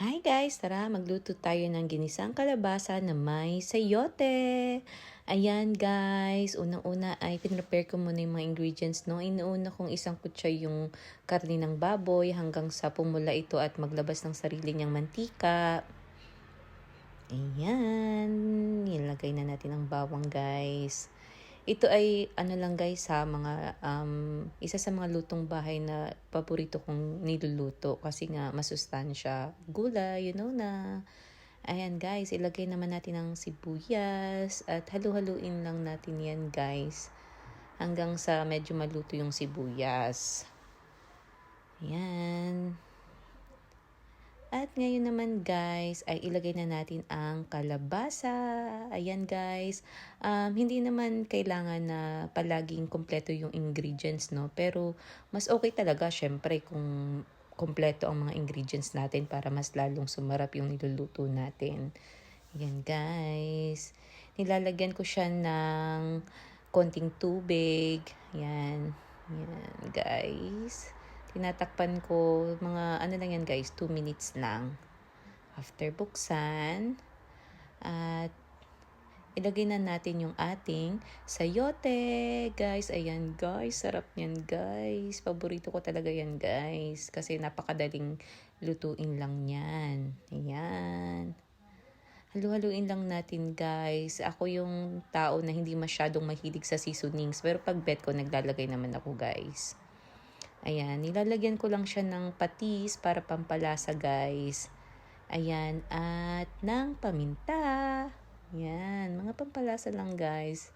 Hi guys! Tara, magluto tayo ng ginisang kalabasa na may sayote. Ayan guys, unang-una ay pinrepare ko muna yung mga ingredients, no? Inuuna kong isang kutsa yung karne ng baboy hanggang sa pumula ito at maglabas ng sarili niyang mantika. Ayan, nilagay na natin ang bawang guys. Ito ay ano lang guys sa mga isa sa mga lutong bahay na paborito kong niluluto kasi nga masustansya. Gulay, you know na. Ayan guys, ilagay naman natin ang sibuyas at halu-haluin lang natin yan guys. Hanggang sa medyo maluto yung sibuyas. Ayan. At ngayon naman guys, ay ilagay na natin ang kalabasa. Ayan guys, hindi naman kailangan na palaging kompleto yung ingredients, no? Pero mas okay talaga syempre kung kompleto ang mga ingredients natin para mas lalong sumarap yung niluluto natin. Ayan guys, nilalagyan ko siya ng konting tubig. Ayan, ayan guys. Tinatakpan ko, mga ano lang yan guys, 2 minutes lang. After buksan, at ilagay na natin yung ating sayote. Guys, ayan guys, sarap yan guys. Paborito ko talaga yan guys. Kasi napakadaling lutuin lang yan. Ayan. Halu-haluin lang natin guys. Ako yung tao na hindi masyadong mahilig sa seasonings. Pero pag bet ko, naglalagay naman ako guys. Ayan, nilalagyan ko lang siya ng patis para pampalasa guys. Ayan, at ng paminta. Ayan, mga pampalasa lang guys.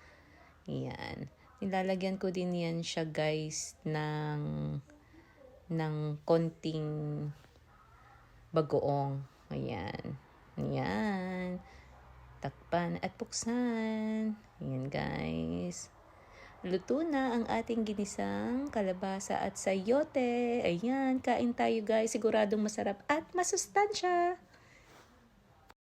Ayan, nilalagyan ko din yan siya guys ng konting bagoong. Ayan, ayan. Takpan at buksan. Ayan guys. Luto na ang ating ginisang kalabasa at sayote. Ayan, kain tayo guys. Siguradong masarap at masustansya.